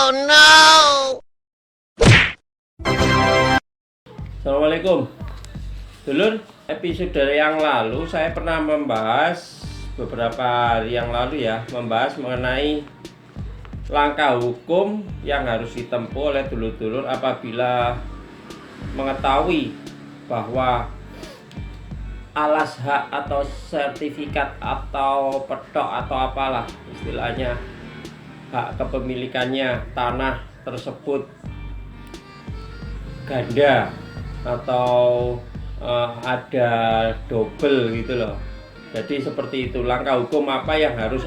Oh no! Assalamualaikum dulur. Episode yang lalu saya pernah membahas beberapa hari yang lalu ya, membahas mengenai langkah hukum yang harus ditempuh oleh dulur-dulur apabila mengetahui bahwa alas hak atau sertifikat atau petok atau apalah istilahnya, hak kepemilikannya tanah tersebut ganda atau ada double gitu loh. Jadi seperti itu, langkah hukum apa yang harus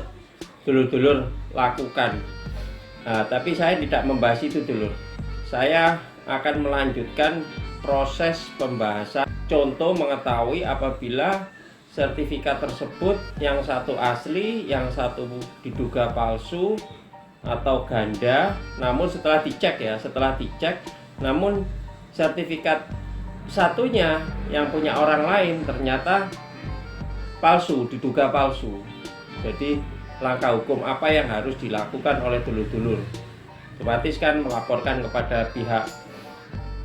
dulur-dulur lakukan. Tapi saya tidak membahas itu dulur. Saya akan melanjutkan proses pembahasan. Contoh mengetahui apabila sertifikat tersebut yang satu asli, yang satu diduga palsu atau ganda, namun setelah dicek namun sertifikat satunya yang punya orang lain ternyata palsu, diduga palsu. Jadi langkah hukum apa yang harus dilakukan oleh dulur-dulur? Otomatis kan melaporkan kepada pihak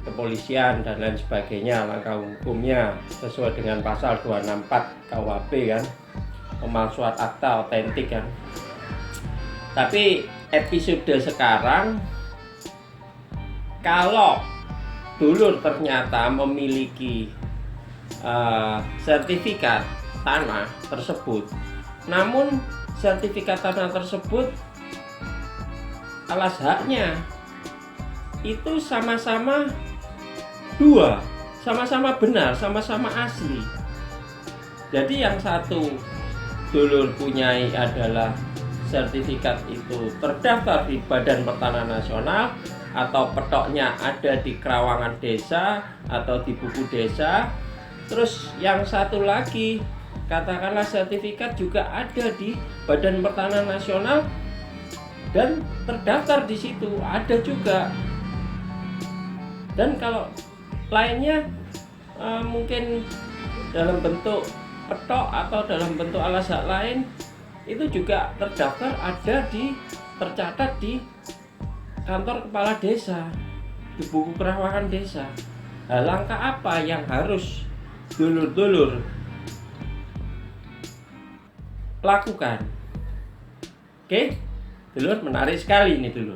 kepolisian dan lain sebagainya. Langkah hukumnya sesuai dengan pasal 264 KUHP kan, pemalsuan akta otentik kan. Tapi episode sekarang, kalau dulur ternyata memiliki sertifikat tanah tersebut, namun sertifikat tanah tersebut alas haknya itu sama-sama dua, sama-sama benar, sama-sama asli. Jadi yang satu dulur punyai adalah sertifikat itu terdaftar di Badan Pertanahan Nasional atau petoknya ada di Kerawangan Desa atau di buku desa. Terus yang satu lagi katakanlah sertifikat juga ada di Badan Pertanahan Nasional dan terdaftar di situ, ada juga. Dan kalau lainnya mungkin dalam bentuk petok atau dalam bentuk alas hak lain, itu juga terdaftar, tercatat di kantor kepala desa, di buku kerawangan desa. Langkah apa yang harus dulur-dulur lakukan? Oke, dulur, menarik sekali ini dulur.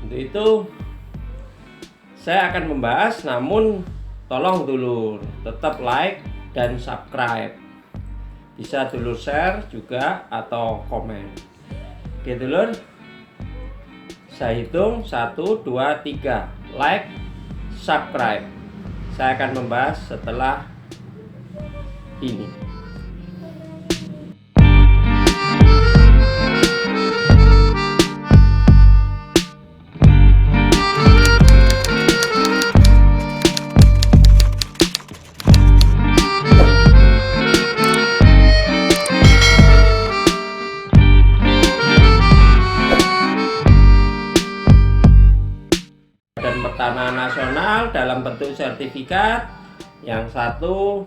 Untuk itu saya akan membahas, namun tolong dulur tetap like dan subscribe. Bisa dulur share juga atau komen. Oke dulur, saya hitung 1, 2, 3. Like, subscribe. Saya akan membahas setelah ini. Pertanahan Nasional dalam bentuk sertifikat, yang satu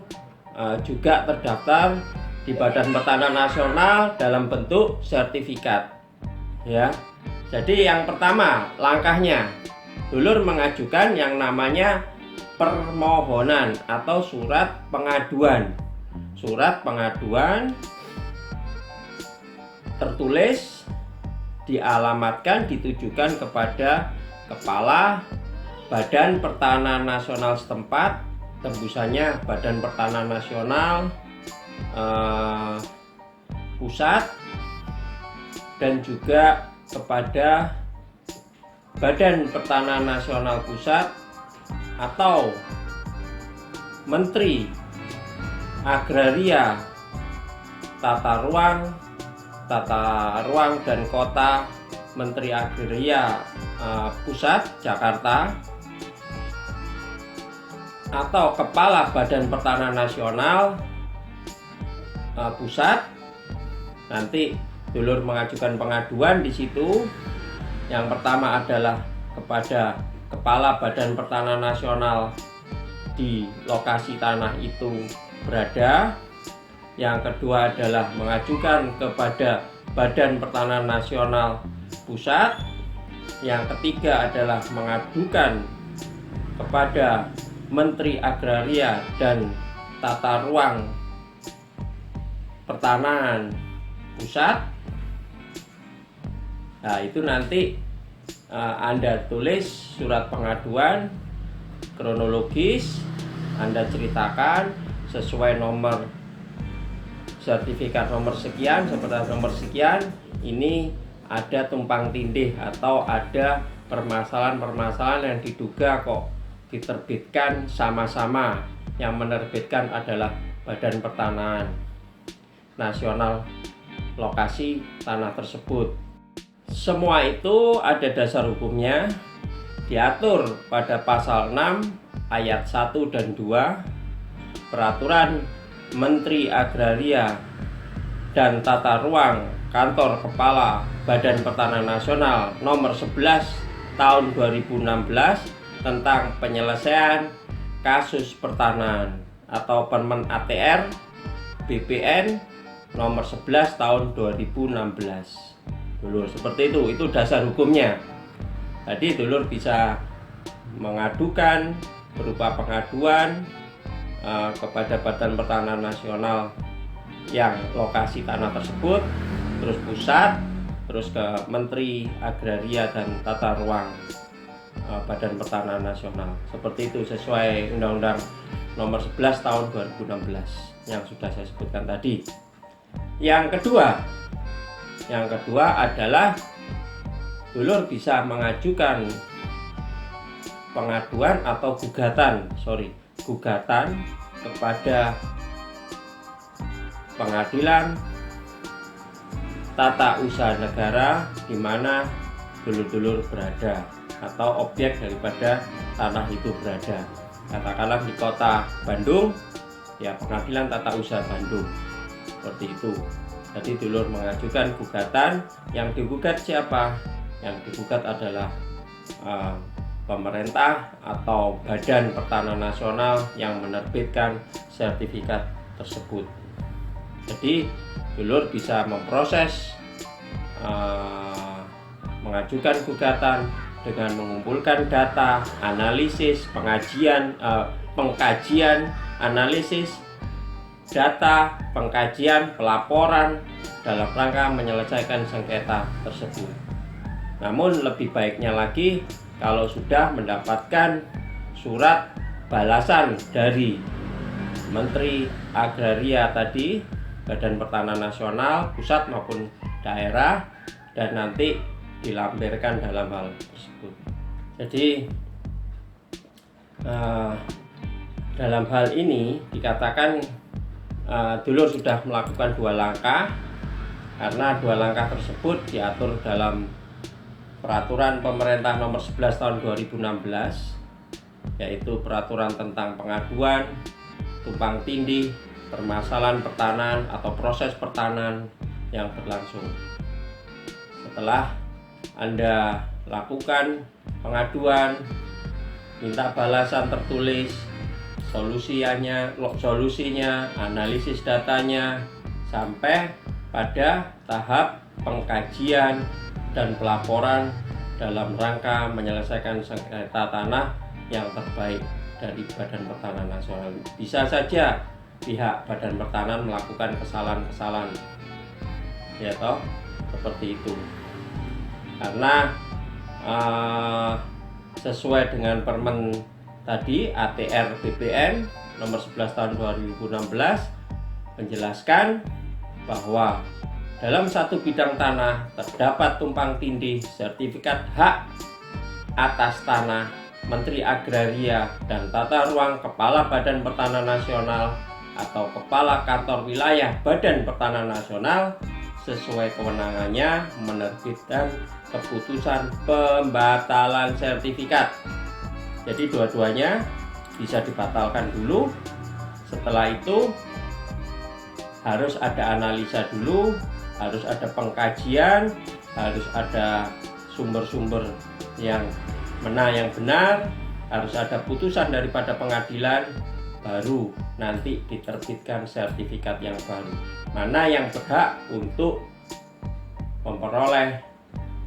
juga terdaftar di Badan Pertanahan Nasional dalam bentuk sertifikat ya. Jadi yang pertama langkahnya, dulur mengajukan yang namanya permohonan atau surat pengaduan. Surat pengaduan tertulis, dialamatkan, ditujukan kepada Kepala Badan Pertanahan Nasional setempat, tembusannya Badan Pertanahan Nasional pusat, dan juga kepada Badan Pertanahan Nasional pusat atau Menteri Agraria, Tata Ruang dan Kota, Menteri Agraria Pusat Jakarta, atau Kepala Badan Pertanahan Nasional Pusat. Nanti dulur mengajukan pengaduan di situ. Yang pertama adalah kepada Kepala Badan Pertanahan Nasional di lokasi tanah itu berada. Yang kedua adalah mengajukan kepada Badan Pertanahan Nasional Pusat. Yang ketiga adalah mengadukan kepada Menteri Agraria dan Tata Ruang Pertanahan Pusat. Nah, itu nanti Anda tulis surat pengaduan kronologis, Anda ceritakan sesuai nomor sertifikat nomor sekian, seperti nomor sekian, ini ada tumpang tindih atau ada permasalahan-permasalahan yang diduga kok diterbitkan sama-sama. Yang menerbitkan adalah Badan Pertanahan Nasional lokasi tanah tersebut. Semua itu ada dasar hukumnya, diatur pada pasal 6 ayat 1 dan 2 Peraturan Menteri Agraria dan Tata Ruang Kantor Kepala Badan Pertanahan Nasional nomor 11 tahun 2016 tentang penyelesaian kasus pertanahan atau Permen ATR BPN nomor 11 tahun 2016. Dulur, seperti itu dasar hukumnya. Jadi dulur bisa mengadukan berupa pengaduan kepada Badan Pertanahan Nasional yang lokasi tanah tersebut, terus pusat, terus ke Menteri Agraria dan Tata Ruang Badan Pertanahan Nasional. Seperti itu sesuai Undang-Undang nomor 11 tahun 2016 yang sudah saya sebutkan tadi. Yang kedua adalah dulur bisa mengajukan pengaduan atau gugatan kepada Pengadilan Tata Usaha Negara di mana dulur-dulur berada atau objek daripada tanah itu berada. Katakanlah di kota Bandung, ya Pengadilan Tata Usaha Bandung. Seperti itu. Jadi dulur mengajukan gugatan, yang digugat siapa? Yang digugat adalah pemerintah atau Badan Pertanahan Nasional yang menerbitkan sertifikat tersebut. Jadi dulur bisa memproses mengajukan gugatan dengan mengumpulkan data, analisis, pengkajian, analisis data, pengkajian, pelaporan dalam rangka menyelesaikan sengketa tersebut. Namun lebih baiknya lagi kalau sudah mendapatkan surat balasan dari Menteri Agraria tadi, Badan Pertanahan Nasional, pusat maupun daerah, dan nanti dilampirkan dalam hal tersebut. Jadi dalam hal ini dikatakan dulur sudah melakukan 2 langkah, karena 2 langkah tersebut diatur dalam Peraturan Pemerintah nomor 11 tahun 2016, yaitu peraturan tentang pengaduan tumpang tindih permasalahan pertanahan atau proses pertanahan yang berlangsung. Setelah Anda lakukan pengaduan, minta balasan tertulis, solusinya, analisis datanya, sampai pada tahap pengkajian dan pelaporan dalam rangka menyelesaikan sengketa tanah yang terbaik dari Badan Pertanahan Nasional. Bisa saja pihak Badan Pertanahan melakukan kesalahan-kesalahan, ya toh, seperti itu. Karena sesuai dengan Permen tadi ATR BPN nomor 11 tahun 2016 menjelaskan bahwa dalam satu bidang tanah terdapat tumpang tindih sertifikat hak atas tanah, Menteri Agraria dan Tata Ruang, Kepala Badan Pertanahan Nasional atau Kepala Kantor Wilayah Badan Pertanahan Nasional sesuai kewenangannya menerbitkan keputusan pembatalan sertifikat. Jadi dua-duanya bisa dibatalkan dulu. Setelah itu harus ada analisa dulu, harus ada pengkajian, harus ada sumber-sumber yang benar, harus ada putusan daripada pengadilan, baru nanti diterbitkan sertifikat yang baru. Mana yang berhak untuk memperoleh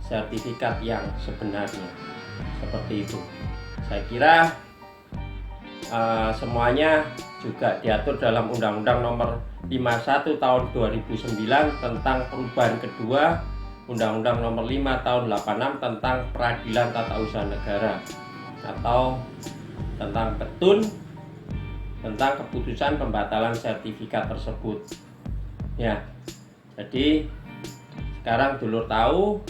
sertifikat yang sebenarnya. Seperti itu. Saya kira semuanya juga diatur dalam Undang-Undang Nomor 51 Tahun 2009 tentang perubahan kedua Undang-Undang Nomor 5 Tahun 86 tentang Peradilan Tata Usaha Negara, atau tentang petun tentang keputusan pembatalan sertifikat tersebut. Ya, jadi sekarang dulur tahu,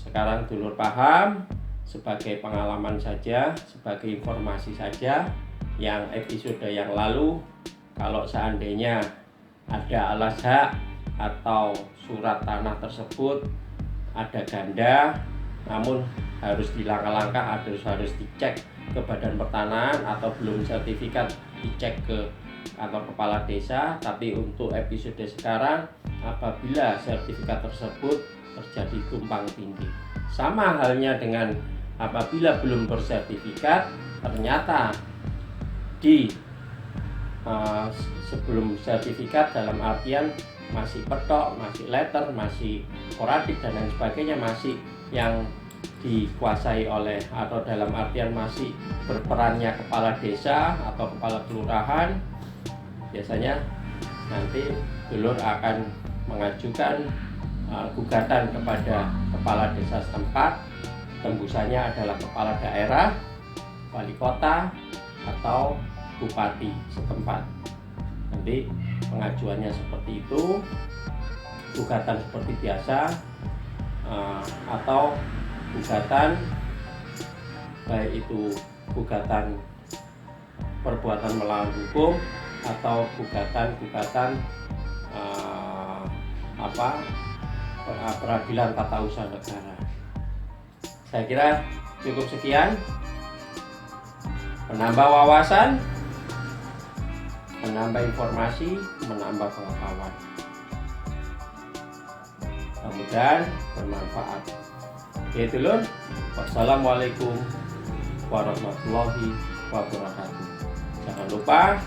sekarang dulur paham, sebagai pengalaman saja, sebagai informasi saja. Yang episode yang lalu, kalau seandainya ada alas hak atau surat tanah tersebut ada ganda, namun harus dilangkah-langkah, harus dicek ke Badan Pertanahan, atau belum sertifikat dicek ke kantor kepala desa. Tapi untuk episode sekarang, apabila sertifikat tersebut terjadi tumpang tindih, sama halnya dengan apabila belum bersertifikat, ternyata di sebelum sertifikat dalam artian masih petok, masih letter, masih sporadik dan lain sebagainya, masih yang dikuasai oleh, atau dalam artian masih berperannya kepala desa atau kepala kelurahan, biasanya nanti dulur akan mengajukan gugatan kepada kepala desa setempat. Tembusannya adalah kepala daerah, wali kota, atau bupati setempat. Nanti pengajuannya seperti itu, gugatan seperti biasa, atau gugatan baik itu gugatan perbuatan melawan hukum atau gugatan peradilan tata usaha negara. Saya kira cukup sekian, menambah wawasan, menambah informasi, menambah pengetahuan. Mudah-mudahan bermanfaat. Oke dulur, wassalamualaikum warahmatullahi wabarakatuh. Jangan lupa,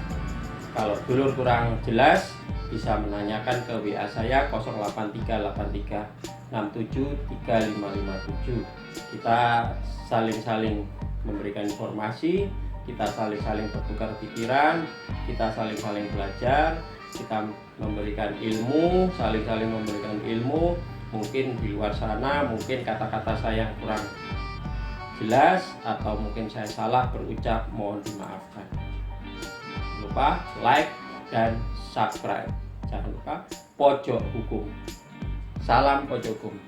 kalau dulur kurang jelas bisa menanyakan ke WA saya 08383673557. Kita saling-saling memberikan informasi, kita saling-saling bertukar pikiran, kita saling-saling belajar, kita memberikan ilmu, saling-saling memberikan ilmu. Mungkin di luar sana, mungkin kata-kata saya yang kurang jelas atau mungkin saya salah berucap, mohon dimaafkan. Jangan lupa like dan subscribe. Jangan lupa Pojok Hukum. Salam Pojok Hukum.